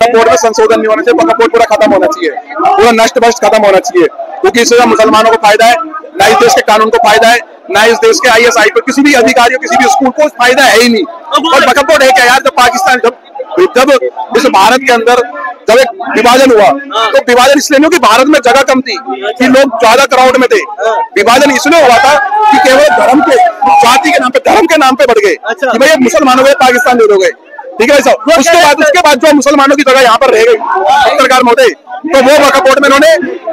वक्फ board में संशोधन नहीं होना चाहिए, वक्फ बोर्ड पूरा खत्म होना चाहिए, पूरा नष्ट भ्रष्ट खत्म होना चाहिए, क्योंकि इससे मुसलमानों को फायदा है, ना इस देश के कानून को फायदा है, ना इस देश के IAS को, किसी भी अधिकारियों किसी भी स्कूल को फायदा है ही नहीं। और वक्फ बोर्ड है क्या यार, जब पाकिस्तान जब इस भारत के अंदर जब एक विभाजन हुआ तो विभाजन इसलिए नहीं कि भारत में जगह कम थी कि लोग ज्यादा क्राउड में थे, विभाजन इसलिए हुआ था कि केवल धर्म के जाति के नाम पे धर्म के नाम पे बढ़ गए कि भाई मुसलमानों को पाकिस्तान दे दोगे, ठीक है साहब। उसके बाद जो मुसलमानों की जगह यहाँ पर रह गई सरकार महोदय, तो वो वक्फ बोर्ड में उन्होंने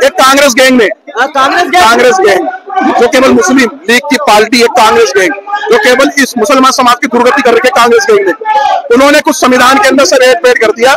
एक कांग्रेस गैंग ने कांग्रेस गैंग जो केवल मुस्लिम लीग की पार्टी है, कांग्रेस गैंग जो केवल इस मुसलमान समाज की दुर्गति कर रही है, कांग्रेस गैंग ने उन्होंने कुछ संविधान के अंदर से रेट पेट कर दिया,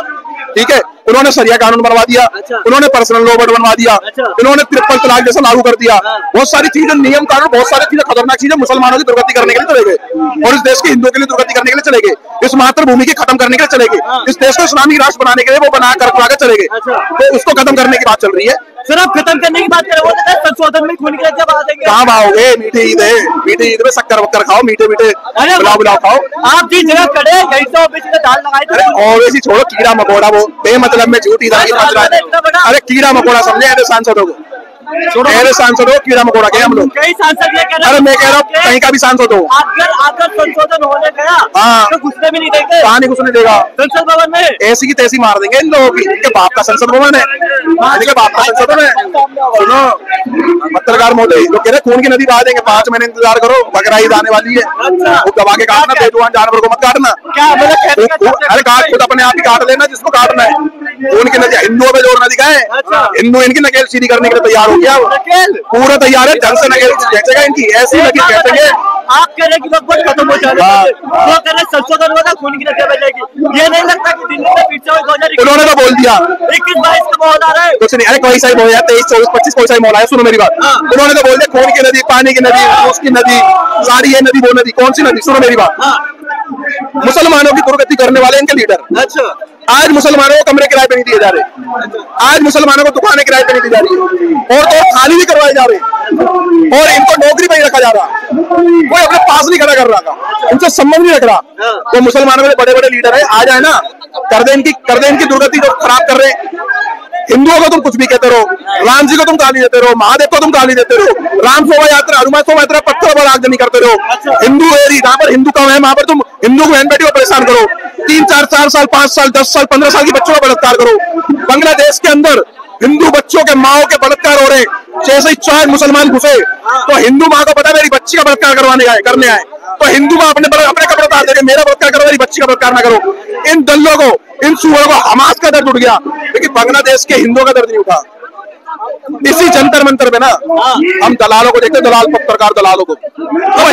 ठीक है, उन्होंने शरिया कानून बनवा दिया, उन्होंने पर्सनल लॉ बोर्ड बनवा दिया, उन्होंने ट्रिपल तलाक जैसा लागू कर दिया, बहुत सारी चीजें नियम कानून बहुत सारी चीजें खतरनाक चीजें मुसलमानों की दुर्गति करने के लिए चले गए और इस देश के हिंदुओं के लिए दुर्गति करने के लिए चले गए, इस मातृभूमि की खत्म करने के लिए चले गए, इस देश को इस्लामिक राष्ट्र बनाने के लिए वो बना कर चले गए, तो उसको खत्म करने की बात चल रही है। सर आप खत्म करने की बात कर रहे हो, संशोधन में खून के जब आ जाएंगे कहाँ भाओगे, मीठी ईद है, मीठी ईद में शक्कर वक्कर खाओ, मीठे मीठे बुलाओ खाओ। आप जिस जगह खड़े यही तो दाल लगाए, और ऐसी छोड़ो कीड़ा मकोड़ा, वो बेमतलब में झूठी अरे कीड़ा मकोड़ा समझे ऐसे सांसदों को, ऐसे सांसद हो कीड़ा मकोड़ा के हम लोग, कई सांसद ये कह रहे हैं, अरे मैं कह रहा हूँ कहीं का भी सांसद हो, आकर संशोधन होने गया हाँ तो घुसने भी नहीं देंगे, कहाँ नहीं घुसने देगा संसद भवन में, ऐसी की तैसी मार देंगे इन लोगों की, इनके बाप का संसद भवन है, इनके बाप का संसद है। सुनो पत्रकार महोदय लोग कह रहे खून की नदी बहा देंगे, 5 महीने इंतजार करो, बकरा ईद आने वाली है, वो दबा के काटना, बेजुबान जानवर को मत काटना, अरे काट खुद अपने आप ही काट लेना जिसको काटना है, खून की नदी हिंदुओं पे जोर नदी का है, हिंदू इनकी नकेल सीधी करने के लिए तैयार हो गया, पूरा तैयार है, ढंग से नकेल खींचेगा इनकी, ऐसी नकेल खींचेंगे। आप कह रहे कि वक्त खत्म हो जाएगा, वो कह रहे संशोधन होगा खून की नदी बचेगी, ये नहीं लगता कि दिल्ली में फिर से 2021 उन्होंने तो बोल दिया 21-22 का माहौल आ रहा है, कुछ नहीं, अरे कोई सा ही बोल 23, 24, 25 कोई सा ही माहौल है, सुनो मेरी बात, उन्होंने तो बोल दिया खून की नदी, पानी की नदी, उसकी नदी, सारी ये नदी वो नदी, कौन सी नदी, सुनो मेरी बात, मुसलमानों की दुर्गति करने वाले इनके लीडर, अच्छा आज मुसलमानों को कमरे किराए पे नहीं दिए जा रहे, आज मुसलमानों को दुकानें किराए पे नहीं दी जा रही है, और तो खाली भी करवाए जा रहे हैं, और इनको नौकरी पे ही रखा जा रहा, कोई अपने पास नहीं खड़ा कर रहा था, इनसे संबंध नहीं रख रहा, तो मुसलमानों के बड़े बड़े लीडर है, आ जाए ना, कर दे इनकी दुर्गति जो खराब कर रहे हैं, हिंदुओं को तुम कुछ भी कहते रहो, राम जी को तुम गाली देते रहो, महादेव को तुम गाली देते रहो, राम शोभा यात्रा, हनुमान शोभा यात्रा पत्थरों पर आगजनी करते रहो, हिंदू एरी जहाँ पर हिंदू कम है वहां पर तुम हिंदू को बहन बेटी को परेशान करो, 3-4 साल 5 साल 10 साल 15 साल की बच्चों का बलात्कार करो, बांग्लादेश के अंदर हिंदू बच्चों के माओ के बलात्कार हो रहे, जैसे ही 4 मुसलमान घुसे तो हिंदू माँ को पता मेरी बच्ची का बलात्कार करने आए, तो हिंदू माँ अपने कपड़े उतार दे, मेरा बलात्कार करो, मेरी बच्ची का बलात्कार ना करो। इन दल्लों को, इन सुअरों को हमास का दर्द उठ गया, लेकिन बांग्लादेश के हिंदुओं का दर्द नहीं उठा। इसी जंतर मंतर पे ना हम दलालों को देखते, दलाल पत्रकार दलालों को, वो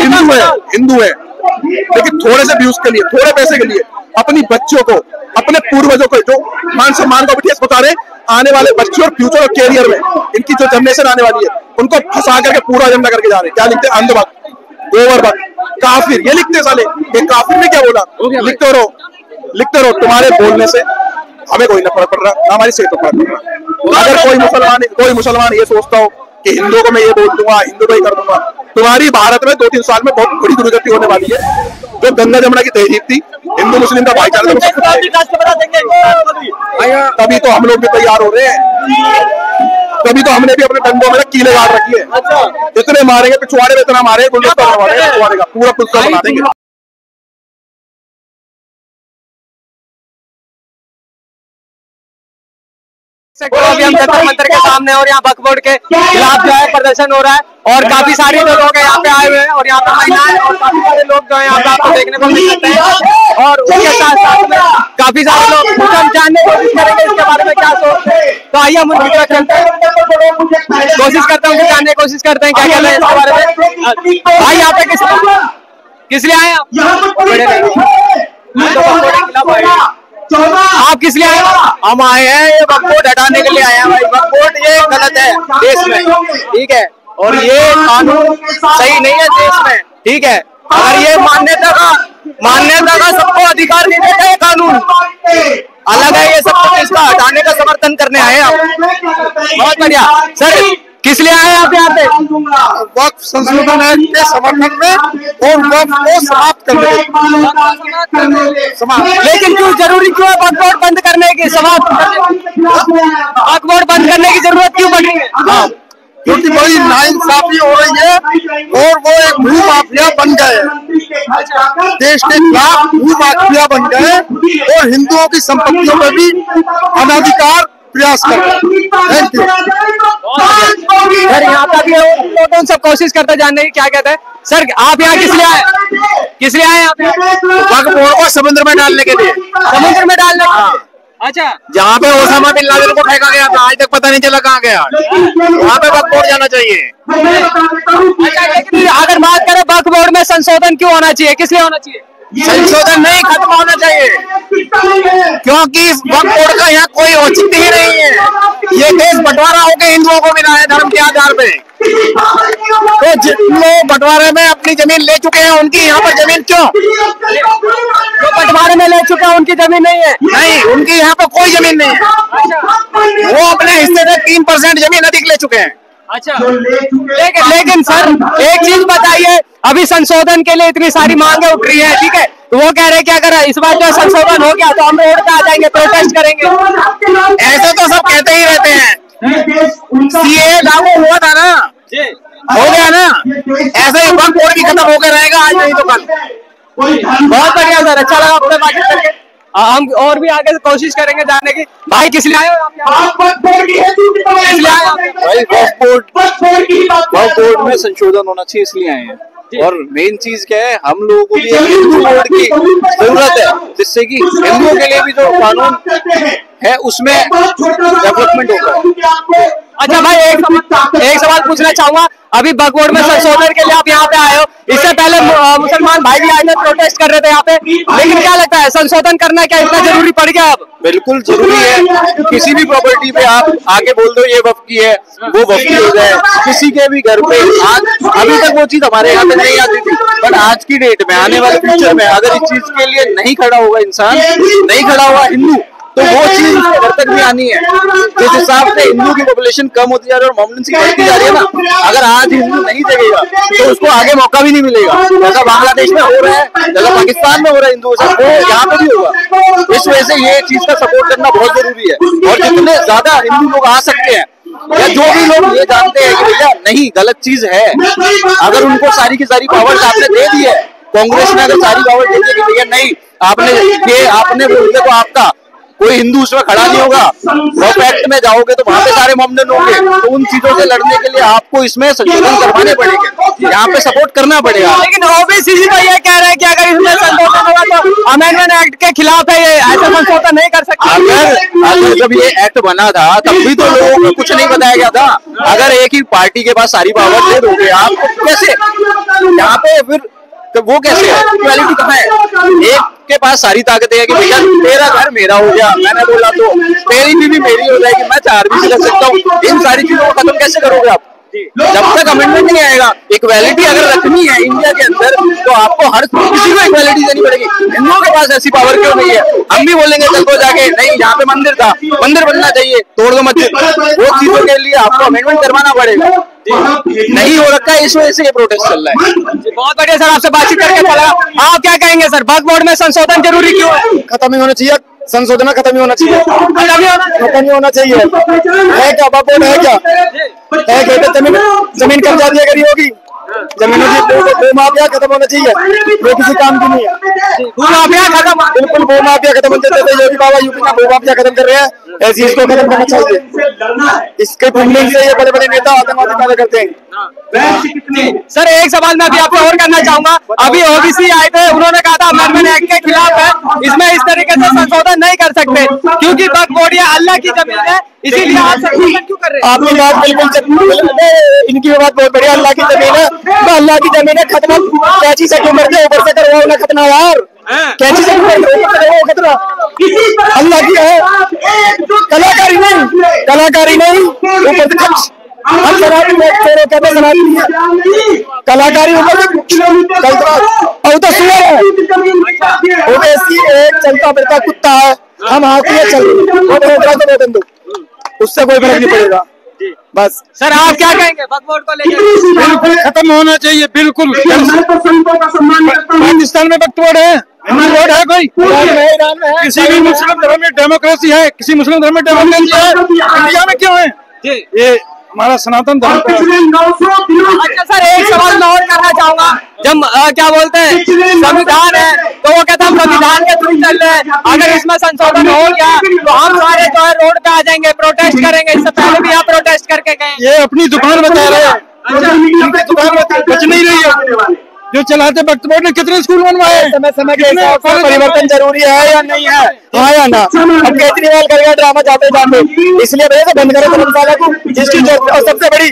हिंदू है लेकिन थोड़े से व्यूज के लिए, थोड़े पैसे के लिए अपनी बच्चों को, अपने पूर्वजों को जो मान सम्मान को भी ठेस पहुंचा रहे, आने वाले बच्चों और फ्यूचर और कैरियर में इनकी जो जनरेशन आने वाली है उनको फंसा करके पूरा एजेंडा करके जा रहे हैं। क्या लिखते हैं, अंधभक्त, गोवरभक्त, काफिर, ये लिखते साले, एक काफिर ने क्या बोला, लिखते रहो, तुम्हारे बोलने से हमें कोई ना फर्क पड़ रहा, ना हमारी सेहत पर फर्क पड़ रहा। अगर कोई मुसलमान ये सोचता हो कि हिंदुओं को मैं ये बोल दूंगा, हिंदू को ही कर दूंगा, तुम्हारी भारत में 2-3 साल में बहुत बड़ी दुर्गति होने वाली है। जो गंगा जमुना की तहजीब थी, हिंदू मुस्लिम का भाईचारा, तभी तो हम लोग भी तैयार हो रहे हैं, तभी तो हमने भी अपने डंडों में कीले गाड़ रखी है, इतने मारेंगे, पिछवाड़े में इतना मारे, गुलदस्ता मारेंगे, पिछवाड़े का पूरा पुस्तक बना देंगे। अभी हम जंतर मंतर के सामने और यहाँ वक्फ बोर्ड के खिलाफ जो है प्रदर्शन हो रहा है, और काफी सारे जो लोग यहाँ पे आए हुए हैं, और यहाँ पे महिलाएं और काफी सारे लोग जो है यहाँ पे आपको देखने को मिल सकते हैं, और उसके साथ साथ में काफी सारे लोग हम जानने की कोशिश करेंगे इसके बारे में क्या सोचते हैं। तो आइए हम उनकी तरफ चलते हैं, कोशिश करते हैं, जानने की कोशिश करते हैं क्या कहते हैं इसके बारे में। भाई यहाँ पे किस लिए आए आप किस लिए आए? हम आए हैं ये वक्फ बोर्ड हटाने के लिए आए हैं भाई। वक्फ बोर्ड ये गलत है देश में, ठीक है, और ये कानून सही नहीं है देश में, ठीक है। अगर ये मान्यता का सबको अधिकार नहीं देता है कानून, अलग है ये सब कुछ, इसका हटाने का समर्थन करने आए हम। बहुत बढ़िया सर, किस लिए आए आप यहाँ पे? वक्फ संशोधन एक्ट के समर्थन में और वक्फ को समाप्त करने लेकिन क्यों जरूरी क्यों है वक्फ बोर्ड बंद करने की, वक्फ बोर्ड बंद करने की जरूरत क्यों पड़ रही है? हाँ, क्योंकि बड़ी नाइंसाफी हो रही है और वो एक भू माफिया बन गए, देश के खिलाफ भू माफिया बन गए और हिंदुओं की संपत्तियों पर भी अनाधिकार प्रयास कर रहे हैं। Thank you sir. यहाँ पे भी लोग सब कोशिश करते जानने की, क्या कहते हैं सर? आप यहाँ किस लिए आए, किस लिए आए आप? वक्फ बोर्ड को समुद्र में डालने के लिए। समुद्र में डालने के लिए? अच्छा, जहाँ पे ओसामा बिन लादेन को फेंका गया था आज तक पता नहीं चला कहाँ गया, वहाँ पे वक्फ बोर्ड जाना चाहिए। अच्छा, लेकिन अगर बात करें वक्फ बोर्ड में संशोधन क्यों होना चाहिए, किस लिए होना चाहिए? संशोधन नहीं, खत्म होना चाहिए, क्योंकि वक्फ बोर्ड का यहाँ कोई औचित्य ही नहीं है। ये देश बंटवारा होकर हिंदुओं को मिला है धर्म के आधार पे। तो जिन लोग बंटवारे में अपनी जमीन ले चुके हैं उनकी यहाँ पर जमीन क्यों? जो बंटवारे में ले चुके हैं उनकी जमीन नहीं है? नहीं, उनकी यहाँ पर कोई जमीन नहीं है। वो अपने हिस्से से 3% जमीन अधिक ले चुके हैं। अच्छा, लेकिन सर एक चीज बताइए, अभी संशोधन के लिए इतनी सारी मांगे उठ रही है, ठीक है, तो वो कह रहे हैं कि अगर इस बार जो संशोधन हो गया तो हम रोड पे आ जाएंगे, प्रोटेस्ट करेंगे। ऐसा तो सब कहते ही रहते हैं। सीए लागू हुआ था ना, हो गया ना, ऐसे ही वक्फ बोर्ड भी खत्म होकर रहेगा, आज नहीं तो कल। बहुत बढ़िया सर, अच्छा लगा आपसे बातचीत करके। हम और भी आगे से कोशिश करेंगे जानने की। भाई किस लिए आए हो आप? किस लिए आए आप? भाई वक्फ बोर्ड में संशोधन होना चाहिए इसलिए आए हैं। और मेन चीज क्या है, हम लोगों को भी एक हिंदू बोर्ड की जरूरत है, जिससे कि हिंदुओं के लिए भी जो कानून है उसमें डेवलपमेंट होगा। अच्छा भाई, एक सवाल पूछना चाहूंगा, अभी वक्फ बोर्ड में संशोधन के लिए आप यहाँ पे आए हो, इससे पहले मुसलमान भाई भी आए थे, प्रोटेस्ट कर रहे थे यहाँ पे, लेकिन क्या लगता है संशोधन करना क्या इतना जरूरी पड़ गया अब? बिल्कुल जरूरी है। किसी भी प्रॉपर्टी पे आप आगे बोल दो ये वक्फ की है, वो वक्फ की हो जाए। किसी के भी घर पे आज अभी तक वो चीज हमारे यहाँ पे नहीं आती थी, बट आज की डेट में आने वाले फ्यूचर में अगर इस चीज के लिए नहीं खड़ा होगा इंसान, नहीं खड़ा हुआ हिंदू, तो वो चीज उसके घर तक भी आनी है। जिस हिसाब से हिंदू की पॉपुलेशन कम होती जा रही है और मोमिन की बढ़ती जा रही है ना, अगर आज हिंदू नहीं जगेगा तो उसको आगे मौका भी नहीं मिलेगा। जैसा बांग्लादेश में हो रहा है, जैसा पाकिस्तान में हो रहा है हिंदुओं से, वो यहाँ पे भी होगा। इस वजह से ये चीज का सपोर्ट करना बहुत जरूरी है। और जितने ज्यादा हिंदू लोग आ सकते हैं, या जो भी लोग ये जानते हैं कि भैया नहीं गलत चीज है, अगर उनको सारी की सारी पावर्स आपने दे दी है, कांग्रेस ने अगर सारी पावर दे दी कि भैया नहीं आपने बोल दिया तो आपका कोई हिंदू उसमें खड़ा नहीं होगा, वक्फ एक्ट में जाओगे तो वहाँ पे सारे मोमडन होंगे, तो उन चीजों से लड़ने के लिए आपको इसमें संशोधन करवाने पड़ेंगे, यहाँ पे सपोर्ट करना पड़ेगा। लेकिन ओबीसी तो ये कह रहे हैं कि अगर इसमें संशोधन होगा तो अमेंडमेंट एक्ट के खिलाफ है, ये ऐसा संशोधन नहीं कर सकते। अगर जब ये एक्ट बना था तब भी तो लोगों को कुछ नहीं बताया गया था। अगर एक ही पार्टी के पास सारी पावर दे दोगे आप, कैसे यहाँ पे फिर तो वो कैसे है? इक्वालिटी कहाँ है? एक के पास सारी ताकतें है कि भैया तेरा घर मेरा हो गया, मैंने बोला तो तेरी बीवी मेरी हो जाएगी, मैं 4 भी रख सकता हूँ। इन सारी चीजों को खत्म कैसे करोगे आप? जब तक अमेंडमेंट नहीं आएगा। इक्वालिटी अगर रखनी है इंडिया के अंदर तो आपको हर किसी को इक्वालिटी देनी पड़ेगी। हिंदुओं के पास ऐसी पावर क्यों नहीं है? हम भी बोलेंगे चल को जाके नहीं यहाँ पे मंदिर था, मंदिर बनना चाहिए, तोड़ दो मस्जिद, वो चीजों के लिए आपको अमेंडमेंट करवाना पड़ेगा। नहीं हो रखा है, इस वजह से ये प्रोटेस्ट चल रहा है। बहुत बढ़िया सर, आपसे बातचीत करके अच्छा लगा। आप क्या कहेंगे सर, वक्फ बोर्ड में संशोधन जरूरी क्यों है? खत्म ही होना चाहिए, संशोधन खत्म ही होना चाहिए, खत्म ही होना चाहिए। है क्या वक्फ बोर्ड है क्या? है क्या? जमीन कब्जा दिया करी होगी, जमीनों की माफिया खत्म होना चाहिए, वो किसी काम की नहीं है। माफिया खत्म, बिल्कुल भू माफिया खत्म होना चाहिए। योगी बाबा यूपी का भू माफिया खत्म कर रहे हैं, ऐसी इसको खत्म करना चाहिए। इसके फंडिंग से ये बड़े बड़े नेता आतंकवादी पैदा करते हैं। सर एक सवाल मैं भी आपसे और करना चाहूंगा, अभी ओबीसी आए थे, उन्होंने कहा था अमेंडमेंट एक्ट के खिलाफ है, इसमें इस तरीके से संशोधन नहीं कर सकते क्योंकि वक्फ बोर्ड ये अल्लाह की जमीन है, इसीलिए आप संशोधन क्यों कर रहे हैं? आपकी बात बिल्कुल, इनकी बात बहुत बढ़िया, अल्लाह की जमीन है, तो अल्लाह की जमीन है, खतना कैची से क्यों करते, ऊपर से करवाओ ना खतना यार, कैची से खतना अल्लाह की है, कलाकारी नहीं, ऊपर से खर्च हम कलाकारी ऊपर और तो सुअर है, ओबीसी एक चलता फिरता कुत्ता है, हम हाथी चल उससे कोई फर्क नहीं पड़ेगा। बस। सर आप क्या कहेंगे वक्फ बोर्ड को लेकर? बिल्कुल खत्म होना चाहिए, बिल्कुल। पाकिस्तान में वक्फ बोर्ड है, हिंदू बोर्ड है कोई? ईरान में है। किसी भी मुस्लिम धर्म में डेमोक्रेसी है, किसी मुस्लिम धर्म में डेमोक्रेसी है, इंडिया में क्यों है? ये हमारा सनातन धर्म का। अच्छा सर, एक सवाल मैं और करना चाहूंगा। जब क्या बोलते हैं संविधान है, तो वो कहते हैं हम संविधान के थ्रू चल रहे हैं, अगर इसमें संशोधन हो गया तो हम सारे जो है रोड पे आ जाएंगे, प्रोटेस्ट करेंगे। इससे पहले भी आप प्रोटेस्ट करके गए। ये अपनी दुकान बता रहे हैं, इनकी दुकान बच नहीं रही है। जो चलाते वक्त बोर्ड ने कितने स्कूल बनवाए? समय के हिसाब से परिवर्तन जरूरी है या नहीं है? हाँ या ना? अब केजरीवाल करेगा ड्रामा जाते जाते, इसलिए भैया तो बंद करो धर्मशाला को, जिसकी जो और सबसे बड़ी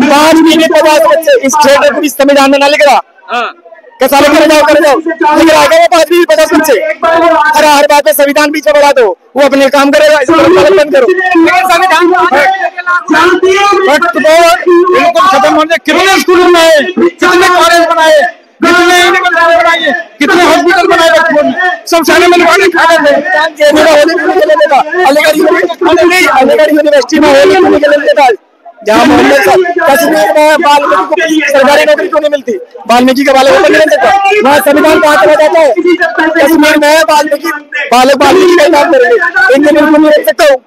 5 मिनट 50 बच्चे इस क्षेत्र को इस संविधान में ना लिख रहा। कैसा करे जाओ लिख रहा है 5 मिनट 50 बच्चे। हर बात में संविधान बीच में बढ़ा दो, वो अपने काम करेगा, इस बंद करो। संविधान वक्त बोर्ड बिल्कुल खत्म होने। कितने स्कूल बनाए, कितने कॉलेज बनाए, कितने यूनिवर्सिटी बनाई, कितने हॉस्पिटल बनाए वक्त बोर्ड ने? सब सारे मनवाने खाने थे। अलीगढ़ यूनिवर्सिटी में होली के लिए जहाँ मोहम्मद कश्मीर में वाल्मीकि को सरकारी नौकरी क्यों नहीं मिलती? वाल्मीकि के बालकों को नहीं मिल सकता? वहाँ संविधान कहाँ चला जाता है? कश्मीर में वाल्मीकि बालक वाल्मीकि का काम करेंगे, इनके बिल्कुल नहीं रख सकता हूँ।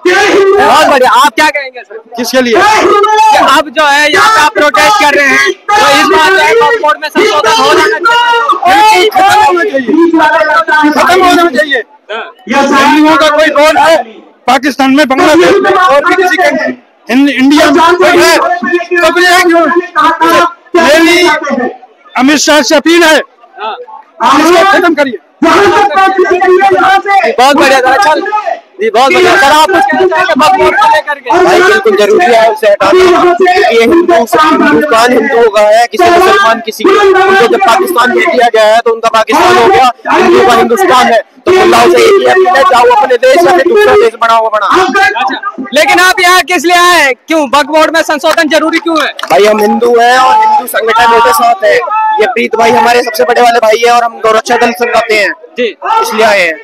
बहुत बढ़िया। आप क्या कहेंगे सर? किसके लिए? अब जो है यहाँ पे आप प्रोटेस्ट कर रहे हैं, तो इस बार जो है वक्फ बोर्ड में संशोधन हो जाना चाहिए। खत्म होना चाहिए, खत्म होना चाहिए। हिंदुओं का कोई रोल है पाकिस्तान में, बांग्लादेश में और भी किसी के इंडिया में कोई है? तो क्यों? मेरी अमित शाह से अपील है, इसको खत्म करिए। बहुत बढ़िया सर। अच्छा जी, बहुत बढ़िया सर। आप कुछ कहना चाहेंगे वक्फ बोर्ड को लेकर के? भाई बिल्कुल जरूरी है उसे हटाना। ये हिंदुस्तान हिंदुओं का है, किसी मुसलमान किसी उनको जब पाकिस्तान दे दिया गया है तो उनका पाकिस्तान हो गया, हिंदुओं का हिंदुस्तान है। तो अल्लाह से एक ही अपील है, चाहो अपने देश या फिर दूसरा देश बनाओ बना। अच्छा, लेकिन आप यहाँ किस लिए आए हैं? क्यों वक्फ बोर्ड में संशोधन जरूरी क्यों है? भाई हम हिंदू हैं और हिंदू संगठनों के साथ है। ये प्रीत भाई हमारे सबसे बड़े वाले भाई है और हम गौरक्षा दल संघ आते हैं, जी इसलिए आए हैं।